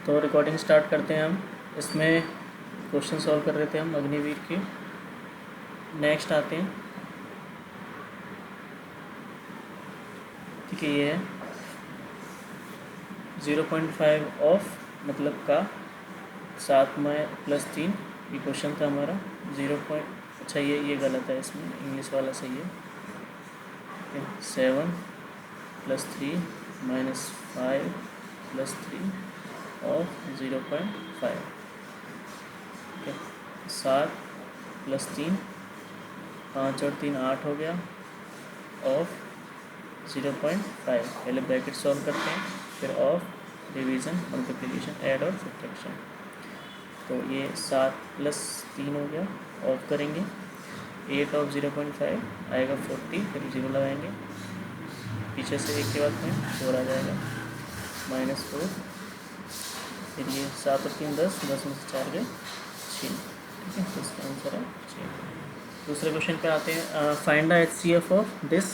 तो recording start करते हैं हम। इसमें क्वेश्चन सॉल्व कर रहे थे हम अग्निवीर के। नेक्स्ट आते हैं, ठीक है। ये है 0.5 ऑफ मतलब का 7 में +3, ये क्वेश्चन था हमारा। 0. अच्छा ये गलत है, इसमें इंग्लिश वाला सही है। 7 + 3 - 5 + 3 और 0.5, ठीक है। 7 + 3 5 और 3 8 हो गया, ऑफ 0.5। पहले ब्रैकेट सॉल्व करते हैं, फिर ऑफ, डिवीज़न, मल्टीप्लिकेशन, ऐड और सब्ट्रैक्शन। तो ये 7 + 3 हो गया, ऑफ करेंगे। 8 ऑफ 0.5 आएगा 40, फिर 0 लगाएंगे, पीछे से 1 के बाद में 4 आ जाएगा, -4। फिर ये 7 और 3 10, 10 में से 4 गए 6, ठीक है। तो इसका आंसर है 6। दूसरे क्वेश्चन पे आते हैं। Find the HCF of this.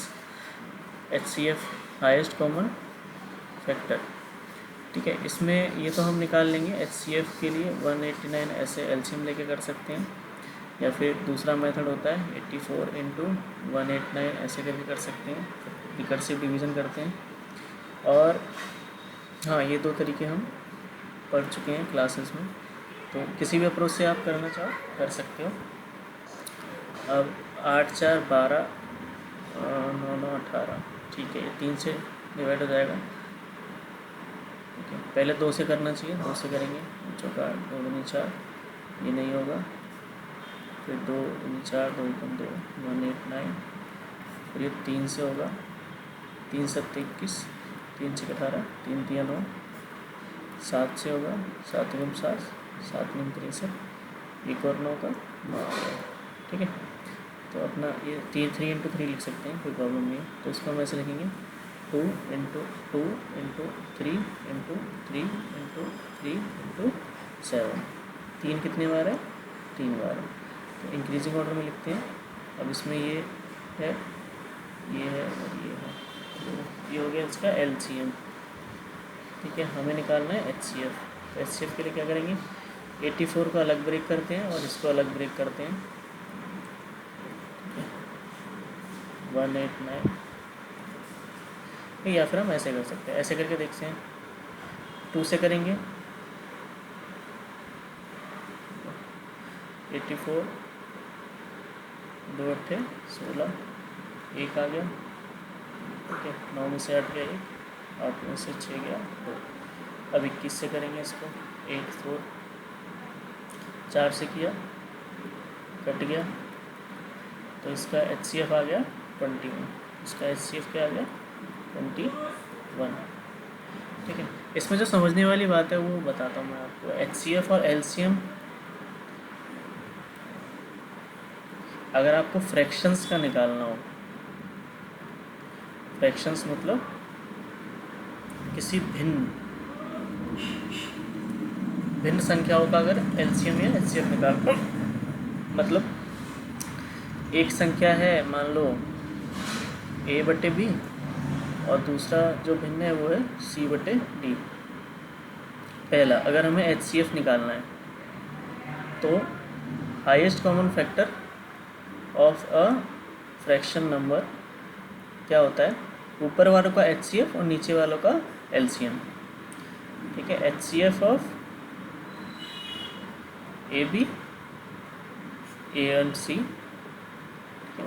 HCF highest common factor, ठीक है। इसमें ये तो हम निकाल लेंगे। HCF के लिए 189 ऐसे LCM लेके कर सकते हैं, या फिर दूसरा मेथड होता है 84 × 189 ऐसे करके कर सकते हैं, रिकर्सिव डिवीज़न करते हैं। और हाँ, ये 2 तरीके हम पढ़ चुके हैं क्लासेस में, तो किसी भी अप्रोच से आप करना चाहो कर सकते हो। अब 8 4 12 9 9 18, ठीक है। ये 3 से डिवाइड हो जाएगा, ठीक है। पहले 2 से करना चाहिए, 2 से करेंगे। चौका 2 दूनी 4, ये नहीं होगा। फिर 2 दूनी 4, 2 × 2 189। फिर ये 3 से होगा, 3 7 21, 3 6 18, 3 3 9। 7 से होगा, 7 × 7, 7 × 63, 1 और 9 का 9 आ गया, ठीक है। तो अपना ये 3 × 3 लिख सकते हैं, कोई प्रॉब्लम नहीं है। तो इसको हम ऐसे लिखेंगे 2 × 2 × 3 × 3 × 3 × 7। 3 कितने बार है? 3 बार है। तो इंक्रीजिंग ऑर्डर में लिखते हैं। अब इसमें ये है, ये है और ये है, तो ये हो गया इसका LCM, ठीक है। हमें निकालना है HCF। तो HCF के लिए क्या करेंगे? 84 का अलग ब्रेक करते हैं और इसको अलग ब्रेक करते हैं, 189। या फिर हम ऐसे कर सकते हैं, ऐसे करके देखते हैं। 2 से करेंगे 84, 2 8 16, 1 आ गया, ठीक है। 9 में से 8 गया 1, 8 में से 6 गया 2। अब 21 से करेंगे इसको, 8 4, 4 से किया, कट गया, तो इसका HCF आ गया 21। इसका HCF क्या आ गया? 21, ठीक है। इसमें जो समझने वाली बात है वो बताता हूँ मैं आपको। HCF और LCM, अगर आपको फ्रैक्शंस का निकालना हो, फ्रैक्शंस मतलब किसी भिन्न संख्याओं का अगर LCM या HCF निकालना, मतलब एक संख्या है मान लो A/B और दूसरा जो भिन्न है वो है C/D। पहला, अगर हमें HCF निकालना है तो highest common factor of a fraction number क्या होता है? ऊपर वालों का HCF और नीचे वालों का LCM, ठीक है। HCF ऑफ AB, A और C,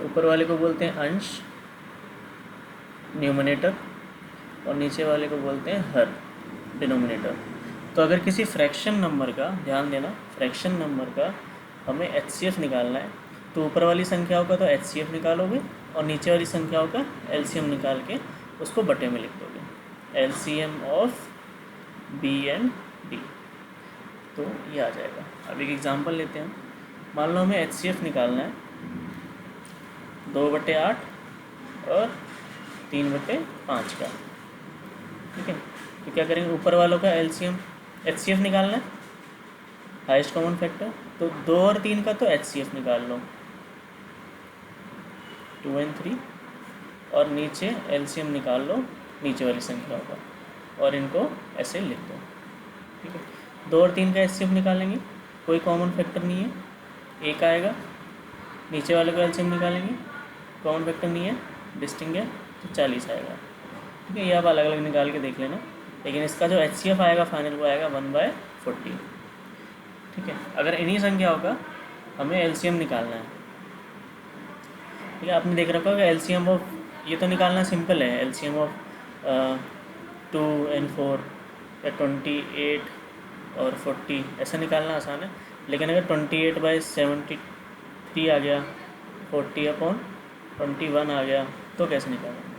ऊपर वाले को बोलते हैं अंश, न्यूमरेटर, और नीचे वाले को बोलते हैं हर, डिनोमिनेटर। तो अगर किसी फ्रैक्शन नंबर का, ध्यान देना, फ्रैक्शन नंबर का हमें HCF निकालना है तो ऊपर वाली संख्याओं का तो HCF निकालोगे और नीचे वाली संख्याओं का LCM निकाल के उसको बटे में लिख दोगे, LCM of B and D। तो ये आ जाएगा। अब एक एग्जांपल लेते हैं। मान लो हमें HCF निकालना है 2/8 और 3/5 का, ठीक है। तो क्या करेंगे? ऊपर वालों का LCM HCF निकालना है, हाईएस्ट कॉमन फैक्टर, तो 2 और 3 का तो HCF निकाल लो, 2 और 3, और नीचे LCM निकाल लो नीचे वाली संख्याओं का, और इनको ऐसे लिख दो, ठीक है, 2 और 3 का एचसीएफ निकालेंगे, कोई कॉमन फैक्टर नहीं है, एक आएगा, नीचे वाले का एलसीएम निकालेंगे, कॉमन फैक्टर नहीं है, डिस्टिंग है, तो 40 आएगा। ठीक है, ये आप अलग अलग निकाल के देख लेना, लेकिन इसका जो एचसीएफ आएगा फाइनल वो आएगा 1/40। ठीक है, अगर इन्हीं संख्याओं का हमें एलसीएम निकालना है, ठीक है, आपने देख रखा होगा एलसीएम ऑफ, ये तो निकालना सिंपल है, एलसीएम ऑफ 2 and 4 या 28 और 40 ऐसा निकालना आसान है, लेकिन अगर 28/73 आ गया, 40/21 आ गया, तो कैसे निकालेंगे?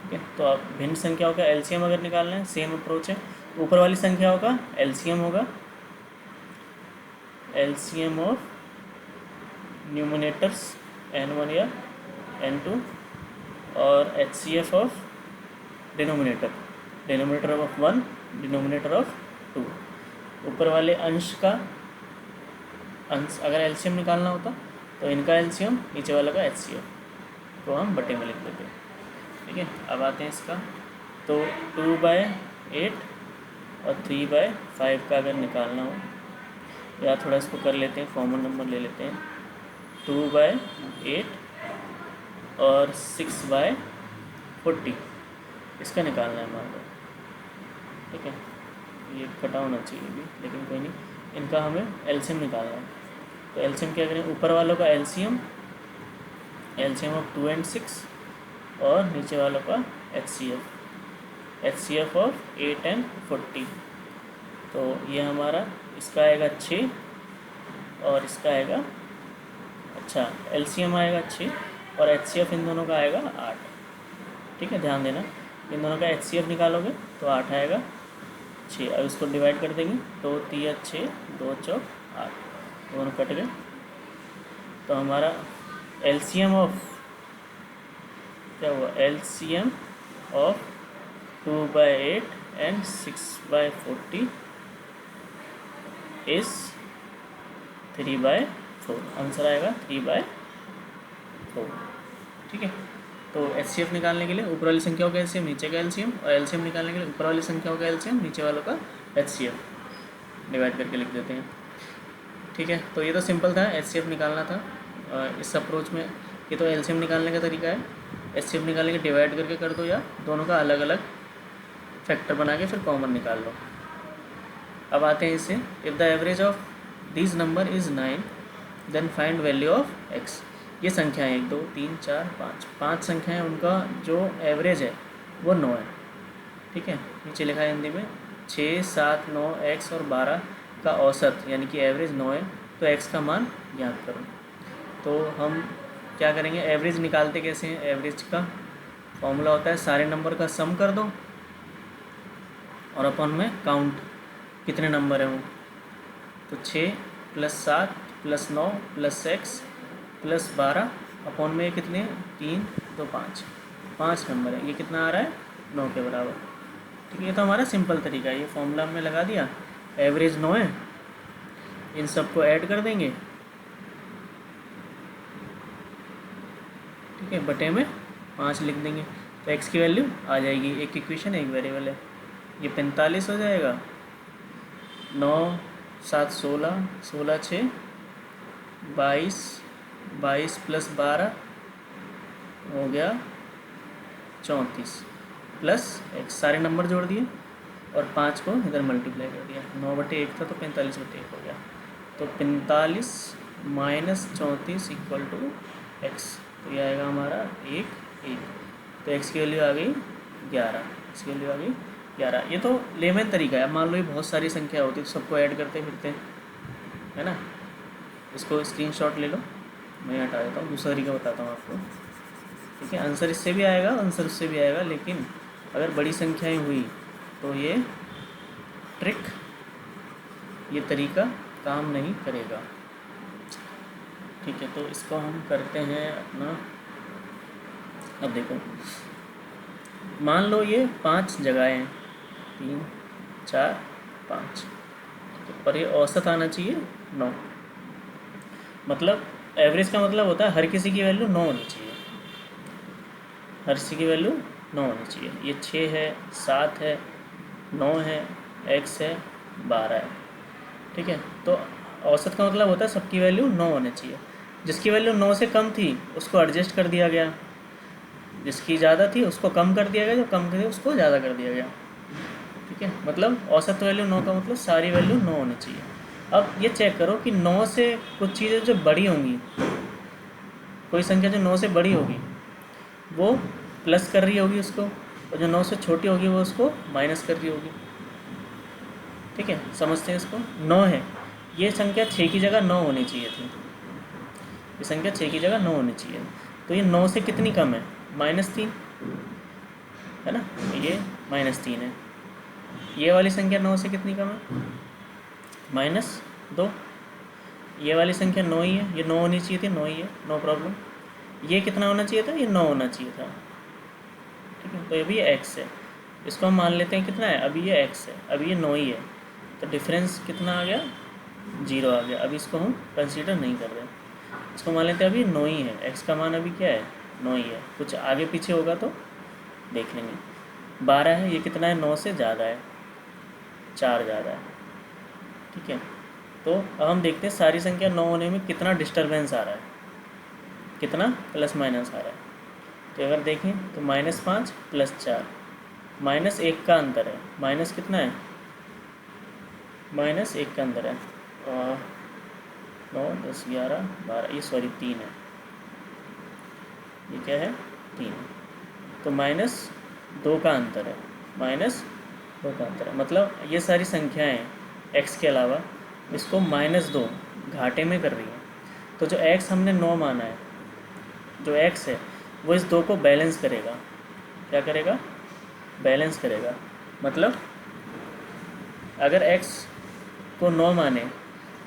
ठीक है, तो आप भिन्न संख्याओं का एलसीएम अगर निकालना है, सेम अप्रोच है, ऊपर वाली संख्याओं का एलसीएम होगा एलसीएम ऑफ न्यूमरेटर्स n1 या n2 और HCF of denominator of 1, denominator of 2। ऊपर वाले अंश का अंश अगर एलसीएम निकालना होता तो इनका एलसीएम, नीचे वाला का एचसीएफ, तो हम बटे में लिख देते हैं। ठीक है, अब आते हैं इसका, तो 2/8 और 3/5 का अगर निकालना हो, या थोड़ा इसको कर लेते हैं, कॉमन नंबर ले लेते हैं, 2/8 और 6/40 इसका निकालना है मान लो। ठीक है, ये कटा होना चाहिए भी, लेकिन कोई नहीं, इनका हमें एलसीएम निकालना है। तो एलसीएम क्या करें, ऊपर वालों का एलसीएम ऑफ 2 and 6 और नीचे वालों का एचसीएफ ऑफ 8 and 40। तो ये हमारा, इसका आएगा 6 और इसका आएगा, अच्छा एलसीएम आएगा 6 और एचसीएफ इन दोनों का आएगा 8। ठीक है, ध्यान देना, इन दोनों का एचसीएफ निकालोगे तो 8 आएगा, 6, अब इसको डिवाइड कर देंगे, 2 3 6, 2 4 8, दोनों कट गए। तो हमारा एलसीएम ऑफ क्या हुआ, LCM of 2/8 and 6/40 is 3/4, answer आएगा 3/4। ठीक है, तो एचसीएफ निकालने के लिए ऊपर वाली संख्याओं का एलसीएम, नीचे का एलसीएम, और एलसीएम निकालने के लिए ऊपर वाली संख्याओं का एलसीएम, नीचे वालों का एचसीएफ डिवाइड करके लिख देते हैं। ठीक है, तो ये तो सिंपल था, एचसीएफ निकालना था। इस अप्रोच में ये तो एलसीएम निकालने का तरीका है, एचसीएफ निकालने के डिवाइड करके कर दो, या दोनों का अलग अलग फैक्टर बना के फिर कॉमन निकाल लो। अब आते हैं इससे, if the average of this number is 9 then find value of X. ये संख्याएँ 1 2 3 4 5 संख्याएँ, उनका जो एवरेज है वो 9 है। ठीक है, नीचे लिखा है हिंदी में 6 7 9 x और 12 का औसत यानी कि एवरेज 9 है, तो x का मान ज्ञात करो। तो हम क्या करेंगे, एवरेज निकालते कैसे हैं, एवरेज का फॉर्मूला होता है सारे नंबर का सम कर दो और अपन में काउंट कितने नंबर है वो, तो 6 + 7 + 9 + x + 12 अपॉन में कितने, 3 2 5 नंबर है, ये कितना आ रहा है 9 के बराबर। ठीक है, ये तो हमारा सिंपल तरीका है, ये फॉर्मूला हमने लगा दिया, एवरेज 9 है, इन सबको ऐड कर देंगे, ठीक है, बटे में 5 लिख देंगे, तो x की वैल्यू आ जाएगी, एक इक्वेशन एक वेरिएबल है, ये 45 हो जाएगा, 9 7 16 16 6 22 22 + 12 हो गया 34 प्लस x, सारे नंबर जोड़ दिए और 5 को इधर मल्टीप्लाई कर दिया, 9/1 था तो 45/1 हो गया, तो 45 - 34 = x, तो ये आएगा हमारा 1 1, तो x की वैल्यू आ गई 11, इसकी वैल्यू आ गई 11। ये तो लेमन तरीका है, मान लो ये बहुत सारी संख्या होती है तो सबको ऐड करते फिरते हैं, है ना। इसको स्क्रीनशॉट ले लो, मैं हटा देता हूँ, दूसरा तरीका बताता हूँ आपको। ठीक है, आंसर इससे भी आएगा, आंसर उससे भी आएगा, लेकिन अगर बड़ी संख्याएं हुई तो ये ट्रिक, ये तरीका काम नहीं करेगा। ठीक है, तो इसको हम करते हैं अपना, अब देखो मान लो ये 5 जगहें हैं, 3 4 5, और ये औसत आना चाहिए 9, मतलब एवरेज का मतलब होता है हर किसी की वैल्यू 9 होनी चाहिए, हर किसी की वैल्यू 9 होनी चाहिए। ये 6 है, 7 है, 9 है, x है, 12 है। ठीक है, तो औसत का मतलब होता है सबकी वैल्यू 9 होनी चाहिए। जिसकी वैल्यू 9 से कम थी उसको एडजस्ट कर दिया गया, जिसकी ज़्यादा थी उसको कम कर दिया गया, जो कम थी उसको ज़्यादा कर दिया गया। ठीक है, मतलब औसत वैल्यू 9 का मतलब सारी वैल्यू 9 होनी चाहिए। अब ये चेक करो कि 9 से कुछ चीज़ें जो बड़ी होंगी, कोई संख्या जो 9 से बड़ी होगी वो प्लस कर रही होगी उसको, और जो 9 से छोटी होगी वो उसको माइनस कर रही होगी। ठीक है, समझते हैं इसको। 9 है, ये संख्या 6 की जगह 9 होनी चाहिए थी, ये संख्या 6 की जगह 9 होनी चाहिए। तो ये 9 से कितनी कम है? -3 है ना, ये -3 है। ये वाली संख्या 9 से कितनी कम है? -2। ये वाली संख्या 9 ही है, ये 9 होनी चाहिए थी, 9 ही है, नो प्रॉब्लम। ये कितना होना चाहिए था? ये 9 होना चाहिए था। ठीक है, तो अभी ये x है, इसको हम मान लेते हैं कितना है, अभी ये x है, अभी ये 9 ही है, तो डिफरेंस कितना आ गया? 0 आ गया। अभी इसको हम कंसीडर नहीं कर रहे, इसको मान लेते हैं अभी 9 ही है, x का मान अभी क्या है? 9 ही है। कुछ आगे पीछे होगा तो देख लेंगे। 12 है, ये कितना है? 9 से ज़्यादा है, 4 ज़्यादा है। ठीक है, तो अब हम देखते हैं सारी संख्या 9 होने में कितना डिस्टर्बेंस आ रहा है, कितना प्लस माइनस आ रहा है। तो अगर देखें तो -5 + 4, -1 का अंतर है। माइनस कितना है? -1 का अंतर है, 9, 10, 11, 12, ये सॉरी 3 है, ये क्या है? 3। तो -2 का अंतर है, -2 का अंतर है, मतलब ये सारी संख्याएं x के अलावा इसको -2 घाटे में कर रही हैं। तो जो x हमने 9 माना है, जो x है वो इस 2 को बैलेंस करेगा। क्या करेगा? बैलेंस करेगा। मतलब अगर x को 9 माने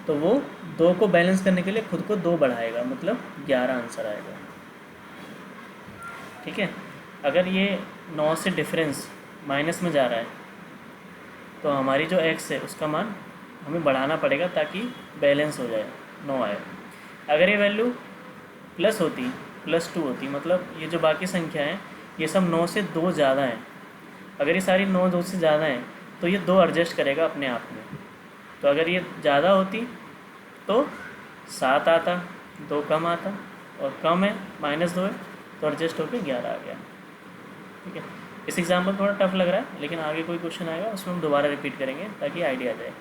तो वो 2 को बैलेंस करने के लिए खुद को 2 बढ़ाएगा, मतलब 11 आंसर आएगा। ठीक है, अगर ये 9 से डिफरेंस माइनस में जा रहा है तो हमारी जो x है उसका मान हमें बढ़ाना पड़ेगा ताकि बैलेंस हो जाए, 9 आए। अगर ये वैल्यू प्लस होती, +2 होती, मतलब ये जो बाकी संख्या हैं ये सब 9 से 2 ज़्यादा हैं, अगर ये सारी 9 2 से ज़्यादा हैं तो ये 2 एडजस्ट करेगा अपने आप में। तो अगर ये ज़्यादा होती तो 7 आता, 2 कम आता, और कम है -2 है तो एडजस्ट होकर 11 आ गया। ठीक है, इस एग्जाम्पल थोड़ा टफ लग रहा है, लेकिन आगे कोई क्वेश्चन आएगा उसमें हम दोबारा रिपीट करेंगे ताकि आइडिया आ जाए।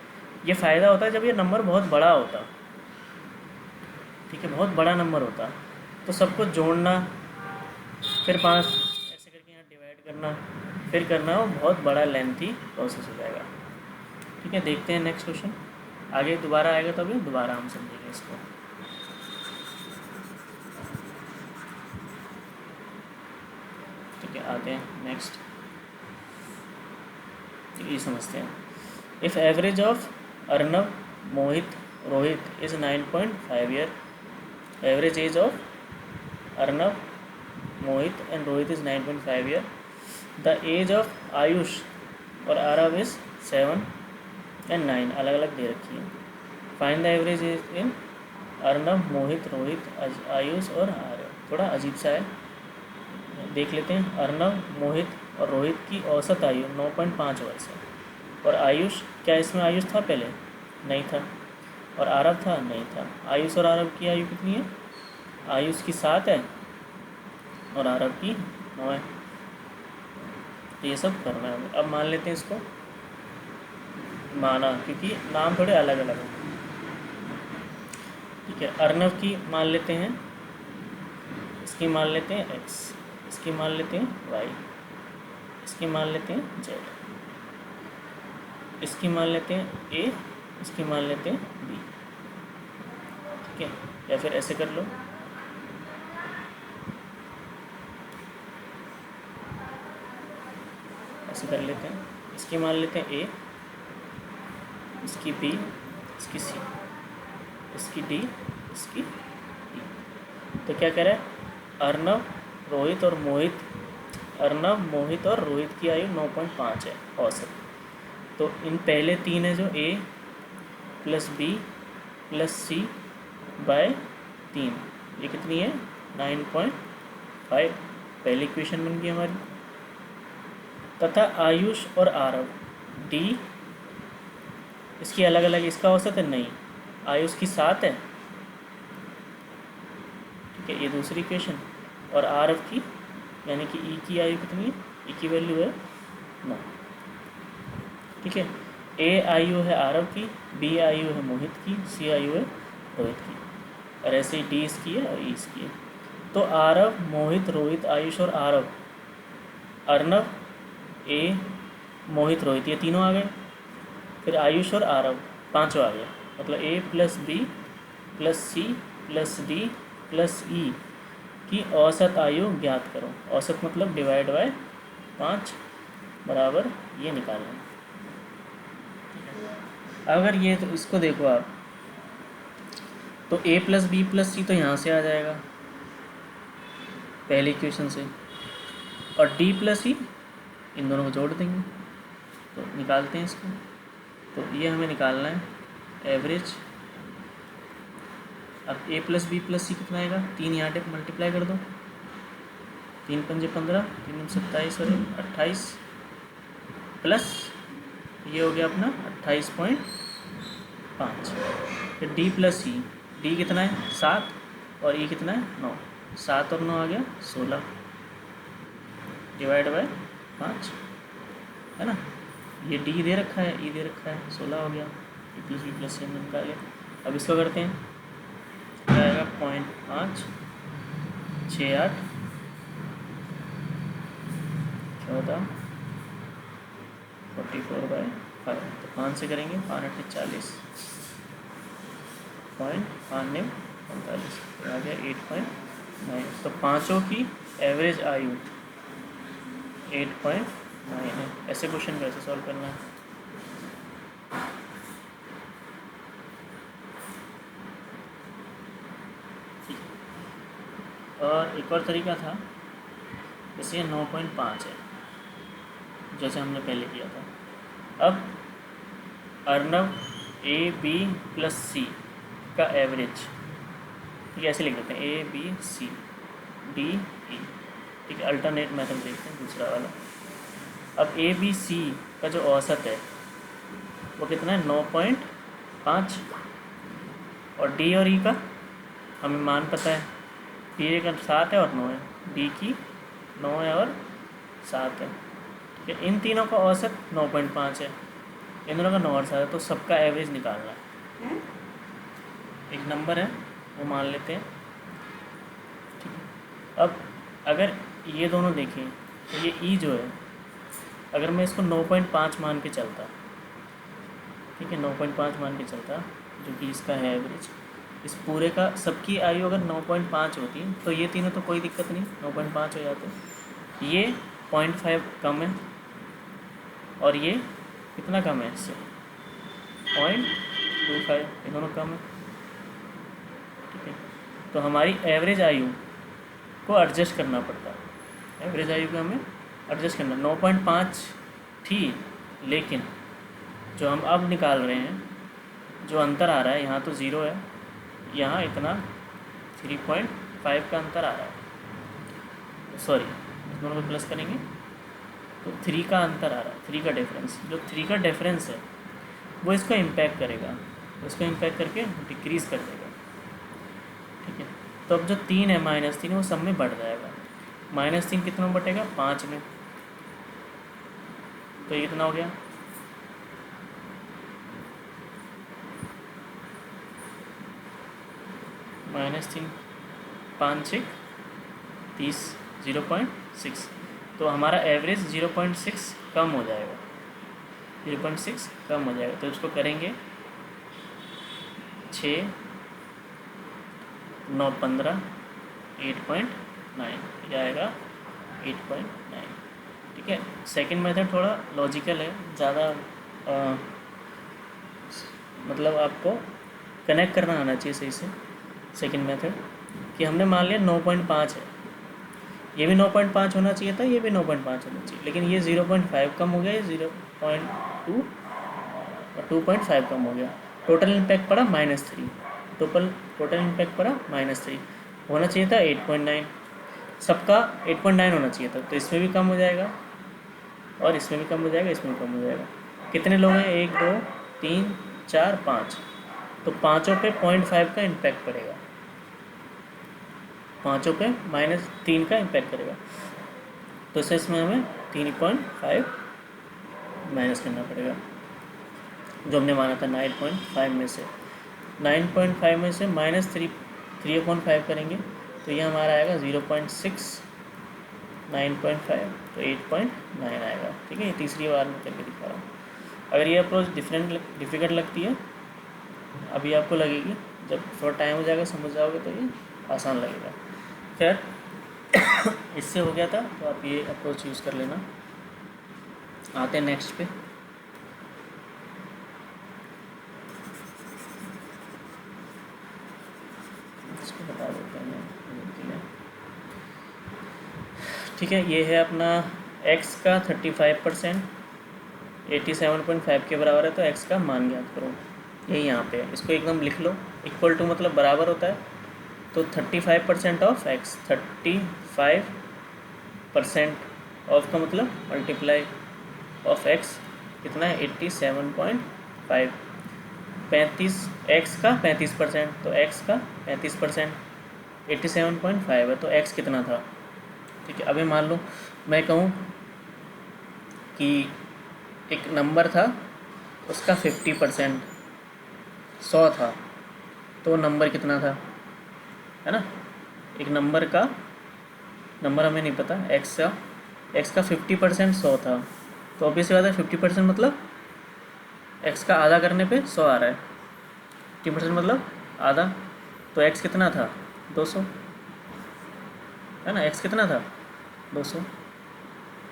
ये फ़ायदा होता है जब ये नंबर बहुत बड़ा होता। ठीक है, बहुत बड़ा नंबर होता तो सबको जोड़ना, फिर 5 ऐसे करके यहाँ डिवाइड करना, फिर करना, वो बहुत बड़ा लेंथी प्रोसेस हो जाएगा। ठीक है, देखते हैं नेक्स्ट क्वेश्चन। आगे दोबारा आएगा तभी दोबारा हम समझेंगे इसको। ठीक है, आते हैं नेक्स्ट, ये समझते हैं। If average of Arnab, Mohit, Rohit is 9.5 year, average age of Arnab, Mohit and Rohit is 9.5 year, the age of Ayush और आरव इज़ 7 एंड 9, अलग अलग दे रखी है। Find the average age in Arnab, Mohit, Rohit, Aayush और आरव। थोड़ा अजीब सा है, देख लेते हैं। अर्नब, मोहित और रोहित की औसत आयु 9.5 वर्ष है, और आयुष, क्या इसमें आयुष था पहले? नहीं था। और आरव था? नहीं था। आयुष और आरव की आयु कितनी है? आयुष की 7 है और आरव की 9 है। तो ये सब करना है। अब मान लेते हैं इसको, माना, क्योंकि नाम थोड़े अलग अलग हैं। ठीक है, अर्नब की मान लेते हैं, इसकी मान लेते हैं x, इसकी मान लेते हैं y, इसकी मान लेते हैं z, इसकी मान लेते हैं a, इसकी मान लेते हैं b। ठीक है, या फिर ऐसे कर लो, ऐसे कर लेते हैं। इसकी मान लेते हैं a, इसकी b, इसकी c, इसकी d, इसकी e। तो क्या कह रहा है? अर्नब, रोहित और मोहित, अर्नब, मोहित और रोहित की आयु 9.5 है औसत। तो इन पहले 3 है जो a + b + c / 3, ये कितनी है? 9.5, पहली इक्वेशन बन गई हमारी। तथा आयुष और आरव d इसकी अलग अलग, इसका औसत है नहीं, आयु उसकी 7 है, ठीक है, ये दूसरी इक्वेशन। और आरव की यानी कि ई की आयु कितनी है, ई की वैल्यू है 9, ठीक है। ए आयु है आरव की, बी आयु है मोहित की, सी आयु है रोहित की, और ऐसे ही डी इसकी है और ई इसकी है। तो आरव, मोहित, रोहित, आयुष और आरव, अर्नव, ए, मोहित, रोहित, ये तीनों आ गए। फिर आयुष और आरव पांचों आ गया, मतलब A plus B plus C plus D plus E की औसत आयु ज्ञात करो। औसत मतलब डिवाइड बाय 5 बराबर ये निकालना है। अगर ये तो इसको देखो आप, तो a प्लस बी प्लस सी तो यहाँ से आ जाएगा पहले इक्वेशन से, और d प्लस ई इन दोनों को जोड़ देंगे, तो निकालते हैं इसको। तो ये हमें निकालना है एवरेज। अब a प्लस बी प्लस सी कितना आएगा, 3 यहाँ पे मल्टीप्लाई कर दो, 3 पंजे 15, 3 27 और 28, प्लस ये हो गया अपना 28.5। फिर d प्लस ई, डी कितना है 7 और ई कितना है 9, 7 और 9 आ गया 16 डिवाइड बाय 5, है ना। ये डी दे रखा है, ई दे रखा है, 16 हो गया, ए प्लस बी प्लस सी हमने निकाल लिया। अब इसको करते हैं, क्या आएगा 0.5 68 14 44/5, तो 5 से करेंगे 5 8 40, 0.545 आ गया 8.9। तो पाँचों की एवरेज आयु 8.9 है। ऐसे क्वेश्चन कैसे सॉल्व करना है। और एक और तरीका था, जैसे 9.5 है जैसे हमने पहले किया था। अब अर्नव ए बी प्लस सी का एवरेज, ठीक है, ऐसे लिख देते हैं A B C D E, ठीक है। अल्टरनेट मेथड देखते हैं दूसरा वाला। अब ए बी सी का जो औसत है वो कितना है 9.5, और डी और ई का हमें मान पता है, डी का 7 है और 9 है, डी की 9 है और 7 है, ठीक है। इन तीनों का औसत 9.5 है, इन दोनों का 9 और 7 है, तो सबका एवरेज निकालना है। एक नंबर है वो मान लेते हैं, ठीक है। अब अगर ये दोनों देखें तो ये ई जो है, अगर मैं इसको 9.5 मान के चलता, ठीक है, 9.5 मान के चलता, जो कि इसका है एवरेज, इस पूरे का सबकी आयु अगर 9.5 होती तो ये तीनों तो कोई दिक्कत नहीं, 9.5 हो जाते। ये 0.5 कम है और ये कितना कम है इससे 0.25, ये दोनों कम है, ठीक है। तो हमारी एवरेज आयु को एडजस्ट करना पड़ता है, एवरेज आयु को हमें एडजस्ट करना। 9.5 थी, लेकिन जो हम अब निकाल रहे हैं, जो अंतर आ रहा है, यहाँ तो 0 है, यहाँ इतना 3.5 का अंतर आ रहा है, सॉरी इस दोनों को प्लस करेंगे तो 3 का अंतर आ रहा है, 3 का डिफरेंस। जो 3 का डिफरेंस है वो इसको इम्पैक्ट करेगा, उसको इम्पैक्ट करके डिक्रीज़ कर देगा, ठीक है। तो अब जो 3 है -3 वो सब में बढ़ जाएगा। -3 कितना में बटेगा 5 में, तो ये कितना हो गया -3 5 6 30 0.6, तो हमारा एवरेज 0.6 कम हो जाएगा, 0.6 कम हो जाएगा। तो इसको करेंगे 6 9 15 8.9, यह आएगा 8.9, ठीक है। सेकंड मेथड थोड़ा लॉजिकल है, ज़्यादा मतलब आपको कनेक्ट करना आना चाहिए सही से। सेकंड मेथड कि हमने मान लिया 9.5 है, ये भी 9.5 होना चाहिए था, ये भी 9.5 होना चाहिए, लेकिन ये 0.5 कम हो गया, ये 0.2 और 2.5 कम हो गया। टोटल इम्पैक्ट पड़ा -3, टोटल इम्पैक्ट पड़ा -3, होना चाहिए था 8.9, सबका 8.9 होना चाहिए था, तो इसमें भी कम हो जाएगा और इसमें भी कम हो जाएगा, इसमें भी कम हो जाएगा। कितने लोग हैं 1 2 3 4 5, तो पाँचों पे 0.5 का इम्पैक्ट पड़ेगा, पाँचों पे -3 का इम्पैक्ट करेगा। तो इसमें हमें 3.5 माइनस करना पड़ेगा, जो हमने माना था 9.5 में से। 9.5 में से -3/5 करेंगे तो ये हमारा आएगा 0.6, 9.5 तो 8.9 आएगा। ठीक है, ये तीसरी बार में करके दिखा रहा हूँ। अगर ये अप्रोच डिफ़िकल्ट लगती है, अभी आपको लगेगी, जब थोड़ा टाइम हो जाएगा समझ जाओगे तो ये आसान लगेगा। खैर इससे हो गया था, तो आप ये अप्रोच यूज़ कर लेना। आते हैं नेक्स्ट पे। इसको बता देते हैं। ठीक है, ये है अपना x का 35%, 87.5 के बराबर है, तो x का मान ज्ञात करो। ये यहाँ पे है, इसको एकदम लिख लो। इक्वल टू मतलब बराबर होता है, तो 35% ऑफ x, 35% ऑफ का मतलब मल्टीप्लाई ऑफ x कितना है 87.5, 35 x का 35%, तो x का 35% 87.5 है, तो x कितना था। ठीक है, अभी मान लो मैं कहूँ कि एक नंबर था, उसका 50% 100 था, तो नंबर कितना था, है ना। एक नंबर हमें नहीं पता, x का 50% 100 था, तो ऑब्वियस बात है 50% मतलब x का आधा करने पे 100 आ रहा है, 50% मतलब आधा, तो x कितना था 200, है ना। x कितना था 200,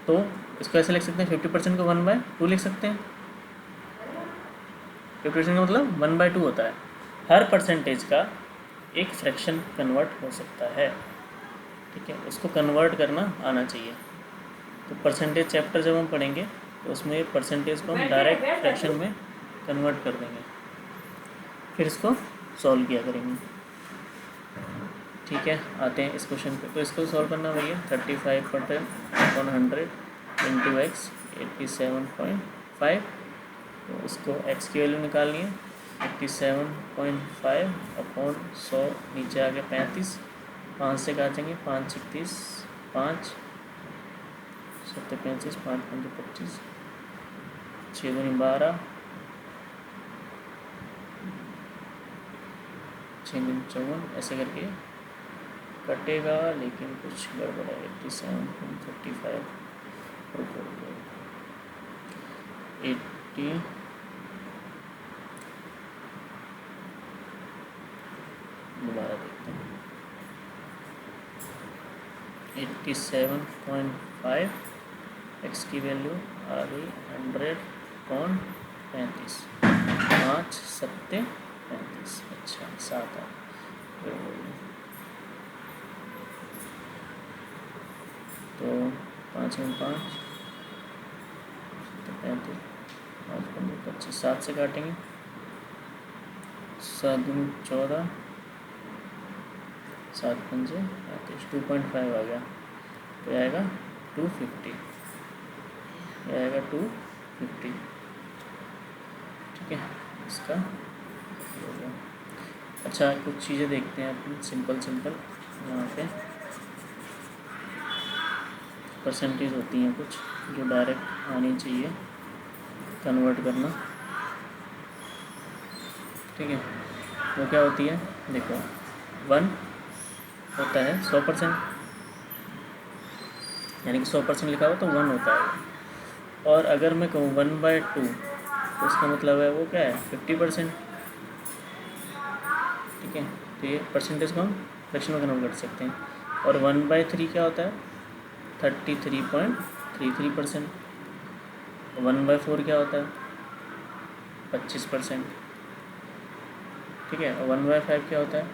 तो इसको ऐसे लिख सकते हैं, 50% को 1/2 लिख सकते हैं। 50% का मतलब 1/2 होता है। हर परसेंटेज का एक फ्रैक्शन कन्वर्ट हो सकता है। ठीक है, उसको कन्वर्ट करना आना चाहिए। तो परसेंटेज चैप्टर जब हम पढ़ेंगे तो उसमें परसेंटेज को हम डायरेक्ट फ्रैक्शन में कन्वर्ट कर देंगे, फिर इसको सॉल्व किया करेंगे। ठीक है, आते हैं इस क्वेश्चन पे। तो इसको सॉल्व करना भैया 35/100 इंटू x 87.5, तो उसको x की वैल्यू निकालनी है। 87.5 अपॉन 100, नीचे आ गया 35, 5 से काटेंगे, 5 36, 5 7 35, 5 5 25, 6 दूनी 12, 6 दूनी 54, ऐसे करके कटेगा, लेकिन कुछ गड़बड़ है। 87.35 80 दोबारा देखते हैं। 87.5 x की वैल्यू आ गई 100/35, 5 7 35, अच्छा 7 आ, तो 5 में 5 35, 5 15 25, 7 से काटेंगे, 7 दूनी 14, 7 पंजे 35, 2.5 आ गया, तो आएगा 250, ये आएगा 250। ठीक है, इसका हो गया। अच्छा, कुछ चीज़ें देखते हैं अपन सिंपल यहाँ पे परसेंटेज होती हैं कुछ जो डायरेक्ट आनी चाहिए कन्वर्ट करना। ठीक है, वो क्या होती है, देखो 1 होता है 100%, यानी कि 100% लिखा हुआ तो 1 होता है। और अगर मैं कहूँ 1/2 तो उसका मतलब है वो क्या है 50%। ठीक है, तो ये परसेंटेज को हम फ्रैक्शन में कन्वर्ट कर सकते हैं। और 1/3 क्या होता है 33.33%। 1/4 क्या होता है 25%। ठीक है, 1/5 क्या होता है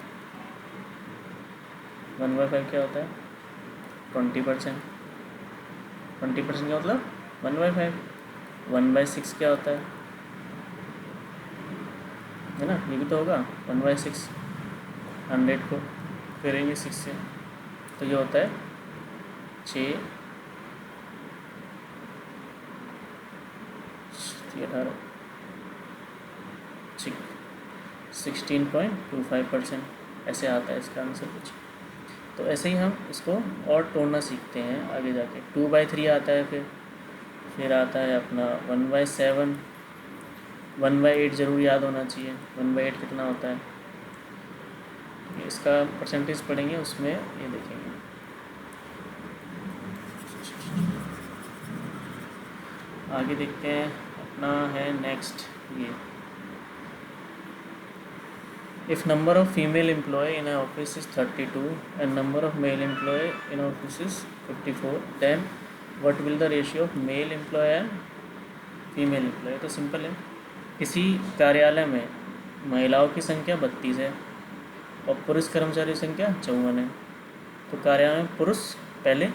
1/5 क्या होता है 20%। 20% का मतलब 1/5। 1/6 क्या होता है ना, ये भी तो होगा 1/6। 100 को करेंगे 6 से, तो ये होता है 6 18 16.25% ऐसे आता है इसका आंसर कुछ। तो ऐसे ही हम इसको और तोड़ना सीखते हैं आगे जाके। 2/3 आता है, फिर आता है अपना 1/7, 1/8 ज़रूर याद होना चाहिए। 1/8 कितना होता है, इसका परसेंटेज पढ़ेंगे उसमें ये देखेंगे। आगे देखते हैं अपना है नेक्स्ट ये, if number of female employee in an office is 32 and number of male employee in office is 54, then what will the ratio of male employee and female employee। तो सिंपल है, किसी कार्यालय में महिलाओं की संख्या 32 है और पुरुष कर्मचारी की संख्या 54 है। तो कार्यालय में पुरुष पहले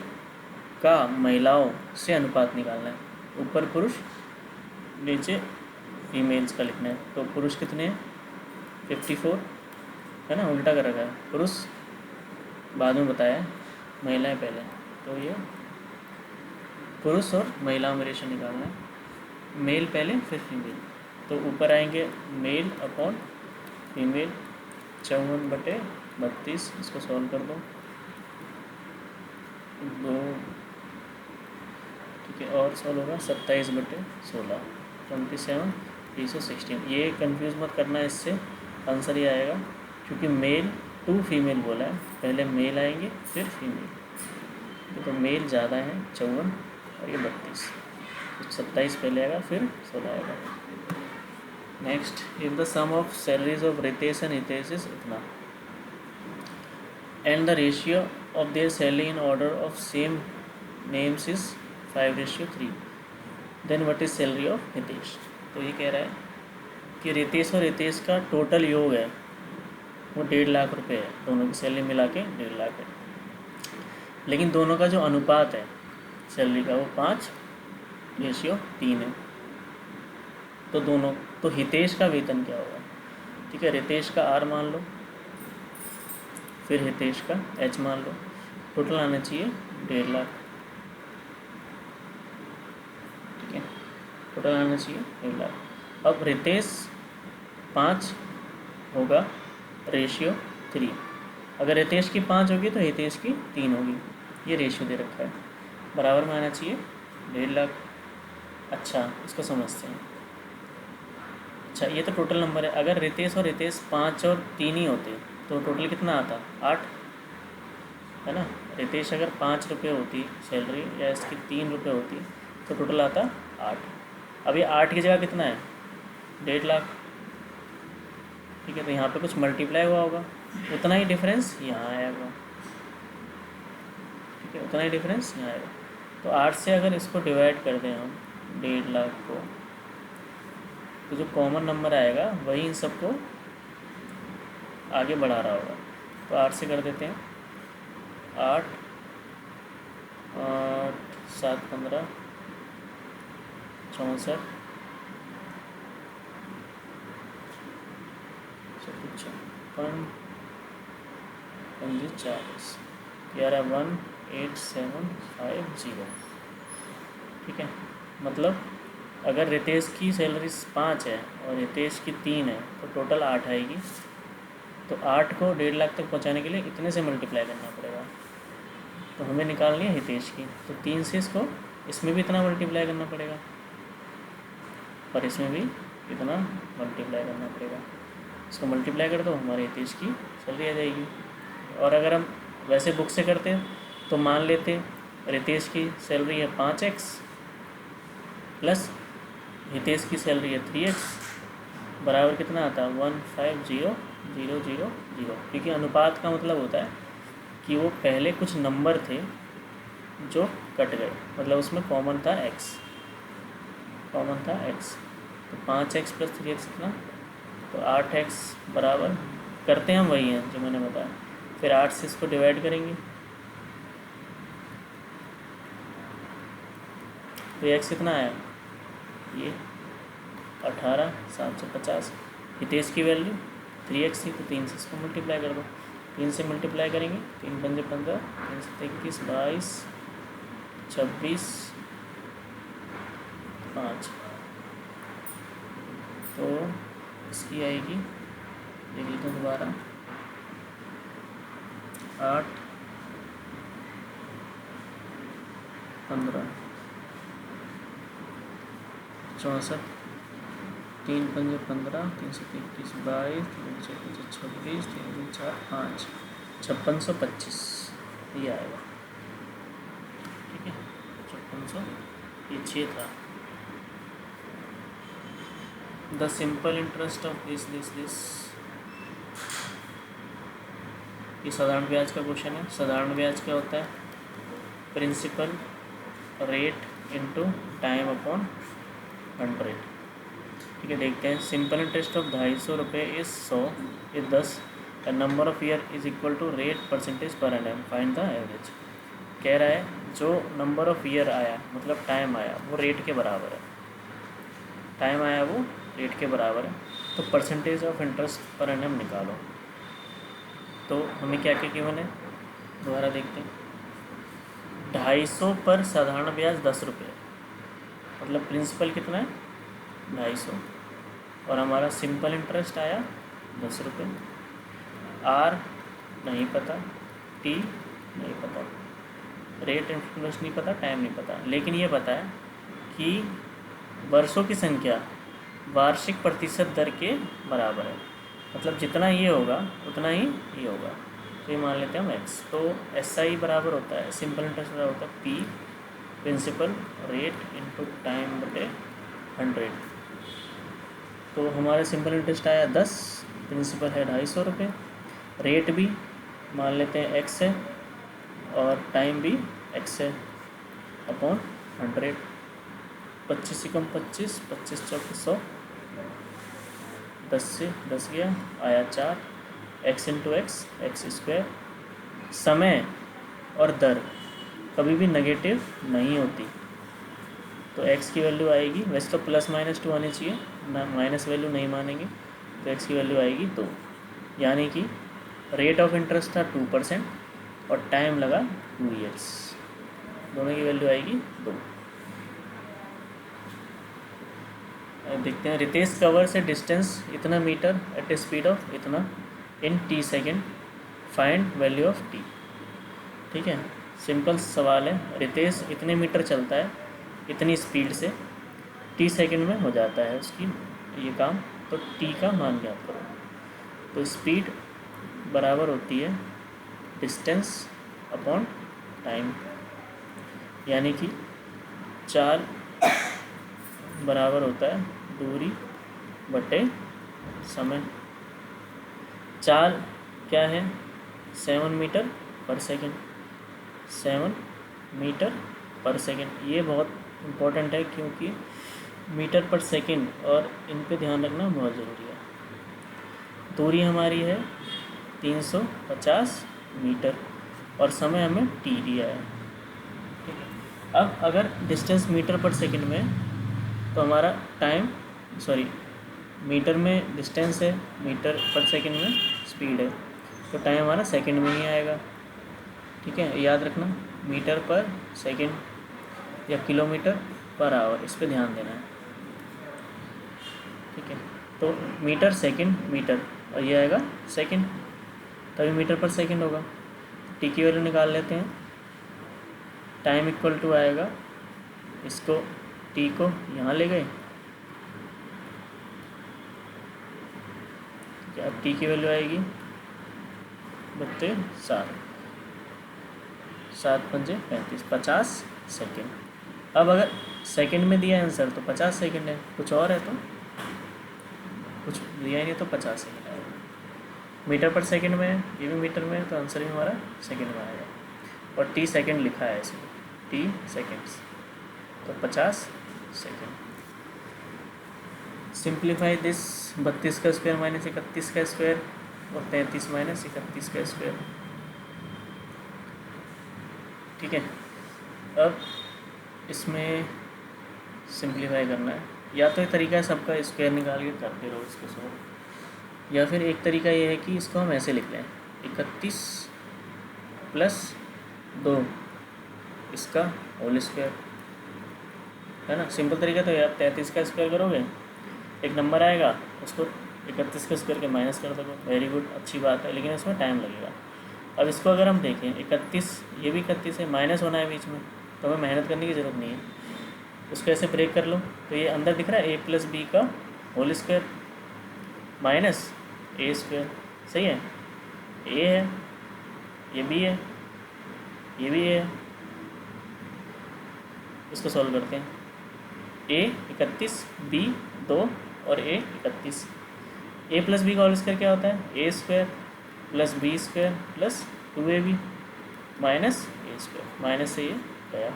का महिलाओं से अनुपात निकालना है, ऊपर पुरुष नीचे फीमेल्स का लिखना है। तो पुरुष कितने हैं, 54 है ना, उल्टा कर रखा है, पुरुष बाद में बताया, महिलाएं पहले। तो ये पुरुष और महिलाओं में रेशो निकालना है, मेल पहले फिर फीमेल। तो ऊपर आएंगे मेल अपॉन फीमेल, 54/32, इसको सॉल्व कर दो, 2 ठीक है, और सॉल्व होगा 27/16, 27 316। ये कंफ्यूज मत करना, इससे आंसर ही आएगा, क्योंकि मेल टू फीमेल बोला है, पहले मेल आएंगे फिर फीमेल। तो मेल ज़्यादा है 54 और ये 32, तो 27 पहले आएगा फिर 16 आएगा। Next, if the sum of salaries of Ritesh and Hitesh is इतना and the ratio of their salary in order of same names is 5:3, then what is salary of Hitesh. तो ये कह रहा है कि रितेश और हितेश का टोटल योग है वो 1.5 लाख रुपये है, दोनों की सैलरी मिला के 1.5 लाख है, लेकिन दोनों का जो अनुपात है सैलरी का वो 5:3 है। तो हितेश का वेतन क्या होगा, ठीक है, रितेश का R मान लो, फिर हितेश का H मान लो, टोटल आना चाहिए 1.5 लाख, ठीक है, टोटल आना चाहिए 1.5 लाख। अब रितेश 5 होगा, रेशियो 3, अगर रितेश की 5 होगी तो हितेश की 3 होगी, ये रेशियो दे रखा है, बराबर में आना चाहिए 1.5 लाख। अच्छा, इसको समझते हैं। अच्छा, ये तो टोटल नंबर है, अगर रितेश और हितेश 5 और 3 ही होते तो टोटल कितना आता, 8 है ना। रितेश अगर 5 रुपये होती सैलरी या इसकी 3 रुपये होती तो टोटल आता 8। अब ये 8 की जगह कितना है, 1.5 लाख, ठीक है। तो यहाँ पे कुछ मल्टीप्लाई हुआ होगा, उतना ही डिफरेंस यहाँ आएगा, ठीक है, उतना ही डिफरेंस यहाँ आएगा। तो 8 से अगर इसको डिवाइड कर दें हम 1.5 लाख को, तो जो कॉमन नंबर आएगा वही इन सबको आगे बढ़ा रहा होगा। तो 8 से कर देते हैं, 8 8 7 15 64 40, 18750, ठीक है। मतलब अगर रितेश की सैलरी 5 है और हितेश की 3 है तो टोटल 8 आएगी। तो 8 को 1.5 लाख तक पहुंचाने के लिए इतने से मल्टीप्लाई करना पड़ेगा। तो हमें निकालनी है हितेश की, तो 3 से इसको इसमें भी इतना मल्टीप्लाई करना पड़ेगा और इसमें भी इतना मल्टीप्लाई करना पड़ेगा। इसको मल्टीप्लाई कर दो, हमारे हितेश की सैलरी आ जाएगी। और अगर हम वैसे बुक से करते तो मान लेते रितेश की सैलरी है 5x प्लस हितेश की सैलरी है 3x, बराबर कितना आता है 150,000, क्योंकि अनुपात का मतलब होता है कि वो पहले कुछ नंबर थे जो कट गए, मतलब उसमें कॉमन था x, तो 5x प्लस 3x कितना, तो 8x बराबर करते हैं हम वही हैं जो मैंने बताया, फिर 8 से इसको डिवाइड करेंगे तो x कितना आया, ये 18,750। हितेश की वैल्यू 3x थी तो 3 से इसको मल्टीप्लाई कर दो, 3 से मल्टीप्लाई करेंगे, 3 पंजे 15, 3 से 21, 22, 26, 5, तो इसकी आएगी, देख लेते हैं दोबारा, 8 15 64, 3 पंजे 15, 3 से 33 22, 3 से 26, 3 4 5, 5625 ये आएगा। ठीक है, 5600, ये 6 था। The simple interest of this ये साधारण ब्याज का क्वेश्चन है। साधारण ब्याज क्या होता है? Principal rate into time upon 100। ठीक है, देखते हैं। सिंपल इंटरेस्ट ऑफ 250 रुपये is 100 is 10, number of year is equal to rate percentage per annum, find the average. कह रहा है जो नंबर ऑफ ईयर आया, मतलब टाइम आया, वो रेट के बराबर है। टाइम आया वो रेट के बराबर है, तो percentage of interest per annum निकालो। तो हमें क्या क्या गिवन है, दोबारा देखते हैं। 250 पर साधारण ब्याज 10 रुपये, मतलब प्रिंसिपल कितना है 250, और हमारा सिंपल इंटरेस्ट आया 10 रुपये। आर नहीं पता, टी नहीं पता, रेट इंटरेस्ट नहीं पता, टाइम नहीं पता, लेकिन ये पता है कि वर्षों की संख्या वार्षिक प्रतिशत दर के बराबर है, मतलब जितना ये होगा उतना ही ये होगा। तो ये मान लेते हैं हम एक्स। तो एस आई बराबर होता है, सिंपल इंटरेस्ट बराबर होता है P principal rate into time बटे 100। तो हमारा सिंपल इंटरेस्ट आया 10, प्रिंसिपल है 250 रुपये, रेट भी मान लेते हैं एक्स है, और टाइम भी एक्स है, अपॉन 100। 25 से कम 25, 25 चौके 100, 10 से 10 गया, आया 4, x into x, x square. समय और दर कभी भी नेगेटिव नहीं होती, तो एक्स की वैल्यू आएगी, वैसे तो प्लस माइनस 2 आनी चाहिए ना, माइनस वैल्यू नहीं मानेंगे, तो एक्स की वैल्यू आएगी 2, यानी कि रेट ऑफ इंटरेस्ट था 2% और टाइम लगा 2 ईयर्स, दोनों की वैल्यू आएगी 2। देखते हैं। रितेश कवर से डिस्टेंस इतना metre at a speed of इतना in T second, find value of T. ठीक है, सिंपल सवाल है। रितेश इतने मीटर चलता है इतनी स्पीड से, टी सेकेंड में हो जाता है उसकी ये काम, तो टी का मान ज्ञात करो। तो स्पीड बराबर होती है डिस्टेंस अपॉन टाइम, यानी कि चाल बराबर होता है दूरी बटे समय। चाल क्या है? 7 मीटर पर सेकेंड, 7 मीटर पर सेकेंड। ये बहुत इम्पोर्टेंट है क्योंकि मीटर पर सेकेंड और इन पे ध्यान रखना बहुत ज़रूरी है। दूरी हमारी है 350 मीटर और समय हमें टी दिया है। ठीक है, अब अगर डिस्टेंस मीटर पर सेकेंड में, तो हमारा टाइम मीटर में डिस्टेंस है, मीटर पर सेकेंड में स्पीड है, तो टाइम हमारा सेकेंड में ही आएगा। ठीक है, याद रखना, मीटर पर सेकेंड या किलोमीटर पर आवर, इस पे ध्यान देना है। ठीक है, तो मीटर सेकेंड मीटर, और ये आएगा सेकेंड, तभी मीटर पर सेकेंड होगा। टी की वैल्यू निकाल लेते हैं। टाइम इक्वल टू आएगा, इसको टी को यहाँ ले गए, अब टी की वैल्यू आएगी 7, 7 पंजे 35, 50 सेकेंड। अब अगर सेकेंड में दिया आंसर तो 50 सेकेंड है, कुछ और है तो कुछ दिया ही नहीं तो 50 सेकेंड आएगा। मीटर पर सेकेंड में है, ये भी मीटर में है, तो आंसर भी हमारा सेकेंड में आएगा। और टी सेकेंड लिखा है इसमें, टी सेकेंड्स, तो 50 सेकेंड। सिंप्लीफाई दिस, 32 का स्क्वायर माइनस 31 का स्क्वायर और 33 माइनस 31 का स्क्वायर। ठीक है, अब इसमें सिंप्लीफाई करना है। या तो एक तरीका है सबका स्क्वायर निकाल के करते रहो इसको सॉल्व, या फिर एक तरीका ये है कि इसको हम ऐसे लिख लें, 31 प्लस 2 इसका होल स्क्वायर, है ना। सिंपल तरीका तो यार 33 का स्क्वायर करोगे, एक नंबर आएगा उसको 31 का स्क्वायर के माइनस कर दो, वेरी गुड, अच्छी बात है, लेकिन इसमें टाइम लगेगा। अब इसको अगर हम देखें 31, ये भी 31 है, माइनस होना है बीच में, तो हमें मेहनत करने की ज़रूरत नहीं है। उसको ऐसे ब्रेक कर लो तो ये अंदर दिख रहा है a+b का whole square minus a square, सही है। a है, ये b है, ये भी a है। इसको सॉल्व करते हैं, a 31, b 2 और a 31। a+b का होल स्क्वायर क्या होता है, a square plus b square plus 2ab minus a square, minus से ये गया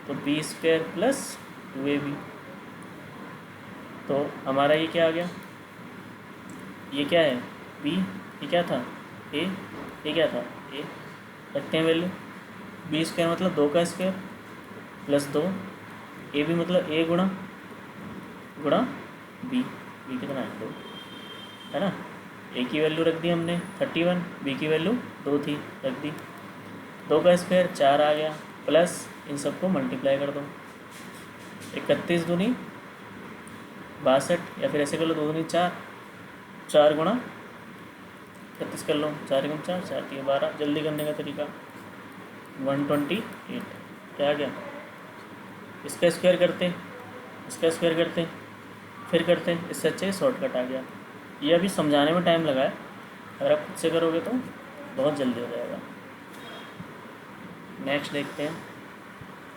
तो b स्क्वायर प्लस 2ab। तो हमारा ये क्या आ गया, ये क्या है b, ये क्या था a, ये क्या था a, रखते हैं वैल्यू। b स्क्वायर मतलब 2 का स्क्वायर प्लस 2, a भी मतलब a गुणा b, b कितना है 2, है ना। a की वैल्यू रख दी हमने 31, b की वैल्यू 2 थी, रख दी। 2 का स्क्वायर 4 आ गया, प्लस इन सबको मल्टीप्लाई कर दो, 31 दूनी 62, या फिर ऐसे कर लो 2 दूनी 4, 4 गुणा 31 कर लो, 4 गुणा 4, 4 3 12, जल्दी करने का तरीका 128। क्या आ गया, इसका स्क्वायर करते हैं, इसका स्क्वायर करते हैं, फिर करते हैं, इससे अच्छे शॉर्टकट आ गया। ये अभी समझाने में टाइम लगा है, अगर आप खुद से करोगे तो बहुत जल्दी हो जाएगा। नेक्स्ट देखते हैं,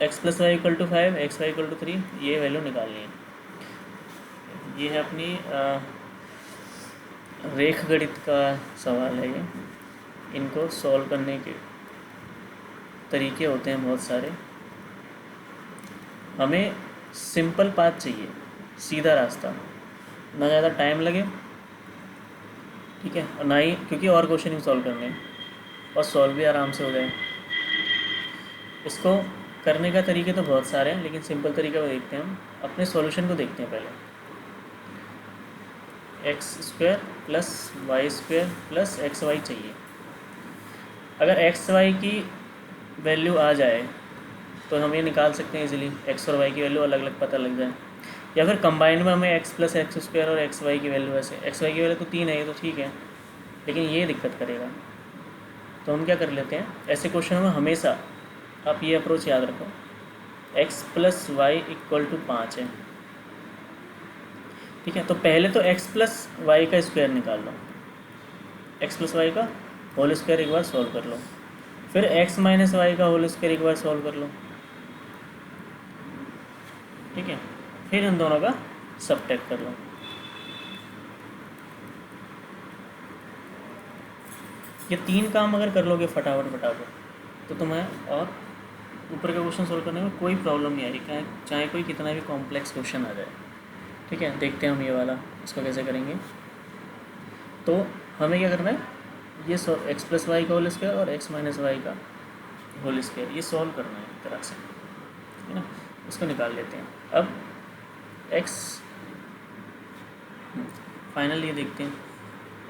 x + y = 5, x y = 3, ये वैल्यू निकालनी है। ये है अपनी रेख गणित का सवाल है ये। इनको सॉल्व करने के तरीके होते हैं बहुत सारे। हमें सिंपल पाथ चाहिए, सीधा रास्ता, ना ज़्यादा टाइम लगे, ठीक है, और ना ही क्योंकि और क्वेश्चन ही सॉल्व करने हैं, और सॉल्व भी आराम से हो जाए। इसको करने का तरीके तो बहुत सारे हैं, लेकिन सिंपल तरीका को देखते हैं। हम अपने सॉल्यूशन को देखते हैं पहले। x² + y² + xy चाहिए। अगर xy की वैल्यू आ जाए तो हम ये निकाल सकते हैं इजीली, x और y की वैल्यू अलग अलग पता लग जाए, या फिर कंबाइन में हमें x + x² और xy की वैल्यू, ऐसे xy की वैल्यू तो 3 है, ये तो ठीक है, लेकिन ये दिक्कत करेगा। तो हम क्या कर लेते हैं, ऐसे क्वेश्चन में हमेशा आप ये अप्रोच याद रखो, x + y = 5 है, ठीक है। तो पहले तो x + y का स्क्वायर निकाल लो, x + y का होल स्क्वायर एक बार सॉल्व कर लो, फिर x - y का होल स्क्वायर एक बार सॉल्व कर लो, ठीक है, फिर इन दोनों का सबट्रैक्ट कर लो। ये 3 काम अगर कर लोगे फटाफट तो तुम्हें और ऊपर का क्वेश्चन सॉल्व करने में कोई प्रॉब्लम नहीं आएगी, चाहे कोई कितना भी कॉम्प्लेक्स क्वेश्चन आ जाए, ठीक है। देखते हैं हम ये वाला, इसको कैसे करेंगे। तो हमें क्या करना है, ये x + y का होल स्क्वायर और x - y का होल स्क्वायर, ये सॉल्व करना है एक तरह से, है ना। इसको निकाल लेते हैं। अब x फाइनल ये देखते हैं,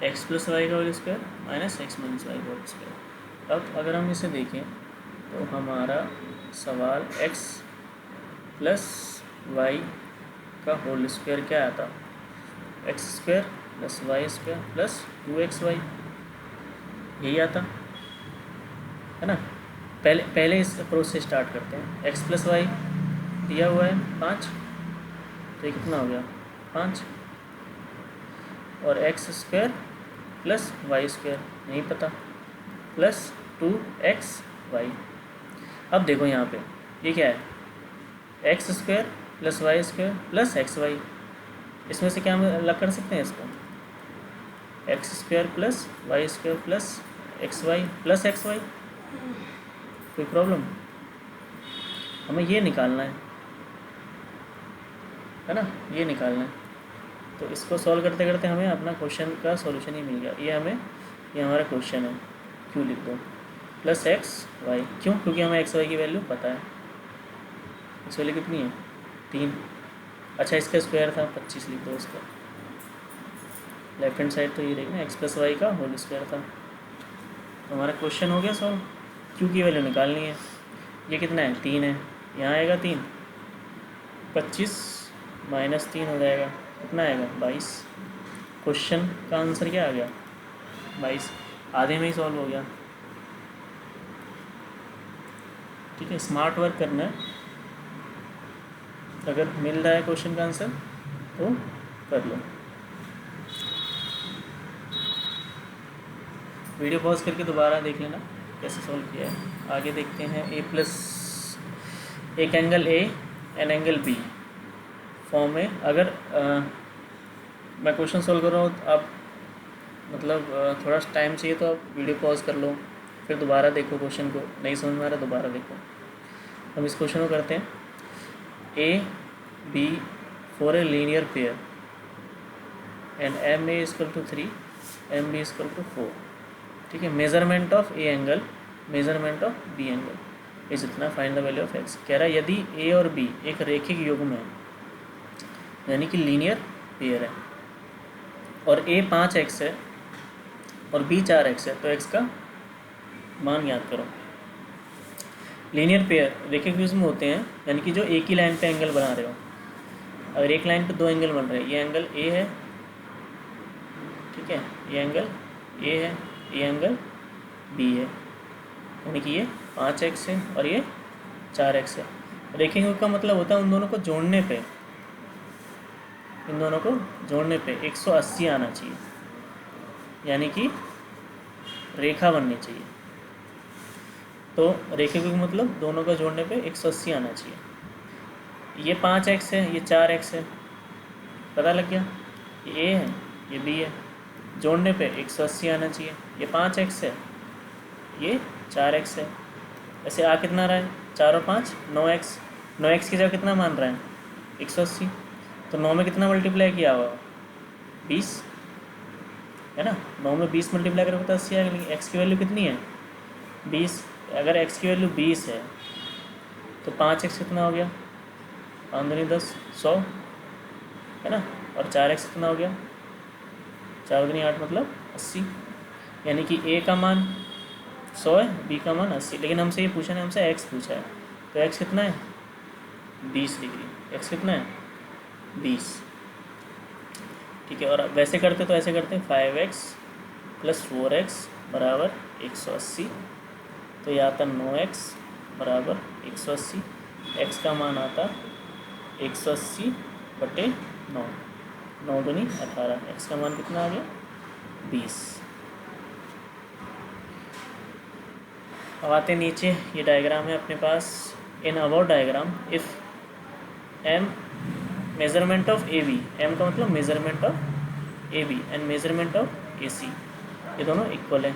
x + y का whole square minus x - y का होल स्क्वायर। अब अगर हम इसे देखें तो हमारा सवाल x + y का होल स्क्वायर क्या आता, x² + y² + 2xy, यही आता है ना। पहले इस अप्रोच से स्टार्ट करते हैं। x + y दिया हुआ है 5, तो ये कितना हो गया 5, और x² + y² नहीं पता, प्लस 2xy। अब देखो यहाँ पे ये क्या है, x² + y² + xy, इसमें से क्या हम अलग कर सकते हैं इसको, x² + y² + xy + xy, कोई प्रॉब्लम। हमें ये निकालना है ना, ये निकालना है। तो इसको सॉल्व करते करते हमें अपना क्वेश्चन का सॉल्यूशन ही मिल गया। ये हमारा क्वेश्चन है, क्यों लिख दो +xy, क्यों, क्योंकि हमें xy की वैल्यू पता है। x वैल्यू कितनी है 3, अच्छा इसका स्क्वायर था 25, लिख दो इसका, लेफ्ट हैंड साइड तो ये रहेगी ना, x + y का होल स्क्वायर था। तो हमारा क्वेश्चन हो गया सॉल्व, क्यों की वैल्यू निकालनी है। ये कितना है 3 है, यहाँ आएगा 3, 25 - 3 हो जाएगा, कितना आएगा 22, क्वेश्चन का आंसर क्या आ गया 22, आधे में ही सॉल्व हो गया। ठीक है, स्मार्ट वर्क करना है, अगर मिल रहा है क्वेश्चन का आंसर तो कर लो। वीडियो पॉज करके दोबारा देख लेना कैसे सॉल्व किया है। आगे देखते हैं ए प्लस एक angle A and angle B form में। अगर मैं क्वेश्चन सॉल्व कर रहा हूँ आप मतलब थोड़ा टाइम चाहिए तो आप वीडियो पॉज कर लो, फिर दोबारा देखो क्वेश्चन को, नहीं समझ में आ रहा दोबारा देखो। हम इस क्वेश्चन को करते हैं A B for a linear pair and M A equal to 3 M B equal to 4। ठीक है, measurement of A angle measurement of B angle इस इतना, find the value of X. कह रहा है यदि ए और बी एक रैखिक युग्म है यानी कि लीनियर पेयर है और ए 5x है और बी 4x है तो x का मान याद करो। लीनियर पेयर रैखिक युग्म होते हैं यानी कि जो एक ही लाइन पे एंगल बना रहे हो। अगर एक लाइन पे दो एंगल बन रहे हैं, ये एंगल ए है, ठीक है, ये एंगल ए है, ये एंगल बी है, यानी कि ये 5x है और ये 4x है। रैखिक युग्म का मतलब होता है उन दोनों को जोड़ने पे, इन दोनों को जोड़ने पे 180 आना चाहिए, यानी कि रेखा बननी चाहिए। तो रैखिक युग्म मतलब दोनों का जोड़ने पे 180 आना चाहिए। ये 5x है, ये 4x है, पता लग गया, ये ए है, ये बी है, जोड़ने पे 180 आना चाहिए। ये 5x है, ये 4x है। ऐसे आ कितना रहा है, 4 और 5 9x, 9x की जगह कितना मान रहा है 180, तो 9 में कितना मल्टीप्लाई किया हुआ 20 है ना, 9 में 20 मल्टीप्लाई करोगे तो 80 आएगा। लेकिन x की वैल्यू कितनी है 20, अगर x की वैल्यू 20 है तो 5x कितना हो गया 5 दूनी 10 100 है ना, और 4x कितना हो गया 4 दूनी 8 मतलब 80, यानी कि a का मान 100 है, b का मान 80। लेकिन हमसे ये पूछा नहीं, हमसे x पूछा है, तो x कितना है 20 डिग्री, x कितना है 20। ठीक है, और वैसे करते तो ऐसे करते 5x + 4x बराबर 180, तो यह आता 9x बराबर 180, x का मान आता 180/9, 9 दूनी 18, x का मान कितना आ गया 20। अब आते नीचे, ये डायग्राम है अपने पास। In about diagram if m measurement of A B, M का मतलब measurement of A B and measurement of A C, ये दोनों इक्वल है,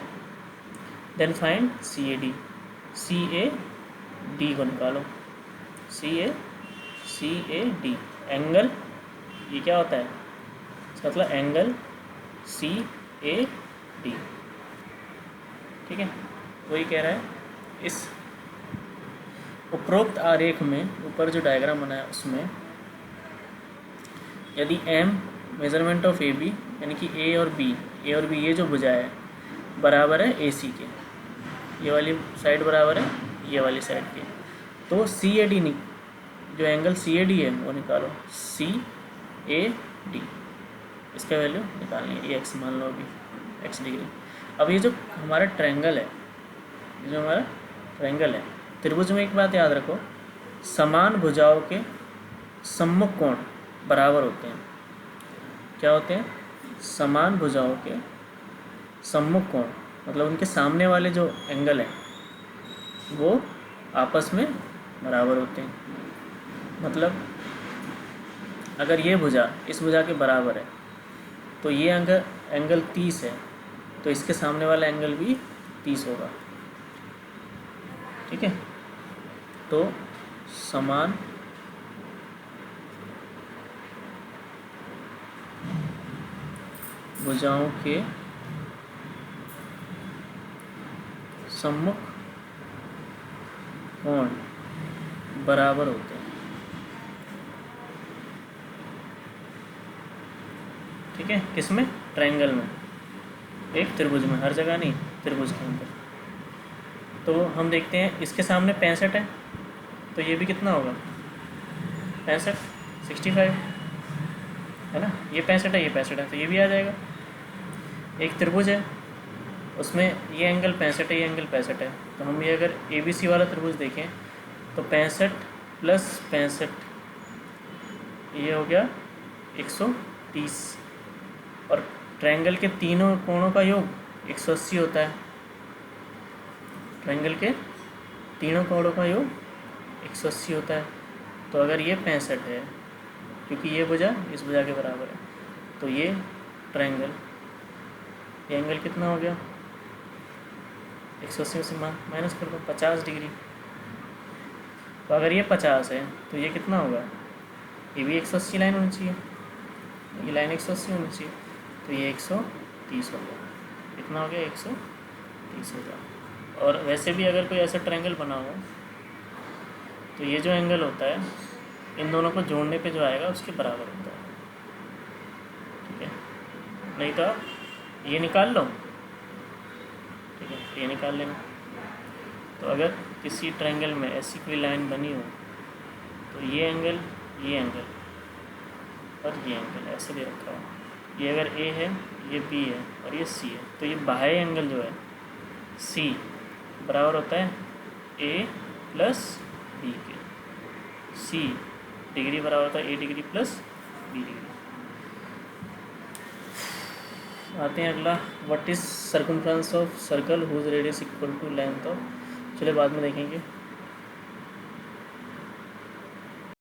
then find C A D. C A D को निकालो, सी ए डी एंगल, ये क्या होता है इसका मतलब एंगल सी ए डी। ठीक है, वही कह रहा है इस उपरोक्त आरेख में, ऊपर जो डायग्राम बनाया उसमें यदि m measurement of A B यानी कि ए और बी ये जो भुजा है बराबर है ए सी के, ये वाली साइड बराबर है ये वाली साइड के, तो सी ए डी जो एंगल सी ए डी है वो निकालो, सी ए डी, इसका वैल्यू निकालनी है, ये एक्स मान लो अभी x डिग्री। अब ये जो हमारा ट्रायंगल है, ये जो हमारा ट्रायंगल है, त्रिभुज में एक बात याद रखो, समान भुजाओं के सम्मुख कोण बराबर होते हैं। क्या होते हैं, समान भुजाओं के सम्मुख कोण, मतलब उनके सामने वाले जो एंगल हैं वो आपस में बराबर होते हैं। मतलब अगर ये भुजा इस भुजा के बराबर है तो ये एंगल 30 है, तो इसके सामने वाला एंगल भी 30 होगा। ठीक है, तो समान भुजाओं के सम्मुख कोण बराबर होते हैं। ठीक है, किसमें, ट्रायंगल में, एक त्रिभुज में, हर जगह नहीं, त्रिभुज के अंदर। तो हम देखते हैं इसके सामने 65 है, तो ये भी कितना होगा 65 65, है ना, ये 65 है, ये 65 है, तो ये भी आ जाएगा। एक त्रिभुज है, उसमें ये एंगल 65 है, ये एंगल 65 है, तो हम ये अगर ABC वाला त्रिभुज देखें तो 65 प्लस 65 ये हो गया 130, और ट्रायंगल के तीनों कोणों का योग 180 होता है। ट्रायंगल के तीनों कोणों का योग 180 होता है। तो अगर ये 65 है, क्योंकि ये भुजा इस भुजा के बराबर है, तो ये ट्रायंगल, ये एंगल कितना हो गया, 180 से माइनस कर दो 50 डिग्री। तो अगर ये 50 है तो ये कितना होगा, ये भी 180 लाइन होनी चाहिए, ये लाइन 180 होनी चाहिए, तो ये 130 हो गया। कितना हो गया, 130 हो गया। और वैसे भी अगर कोई ऐसा ट्रायंगल बना हो तो ये जो एंगल होता है इन दोनों को जोड़ने पे जो आएगा उसके बराबर होता है, ठीक है। नहीं तो आप ये निकाल लो, ठीक है, ये निकाल लेना। तो अगर किसी ट्रायंगल में ऐसी कोई लाइन बनी हो तो ये एंगल और ये एंगल ऐसे दे रखा हो, ये अगर A है, ये B है और ये C है, तो ये बाह्य एंगल जो है C बराबर होता है A प्लस B के। C डिग्री बराबर होता है A degree plus B degree. आते हैं अगला, what is circumference of circle whose radius equal to length of, चलिए बाद में देखेंगे।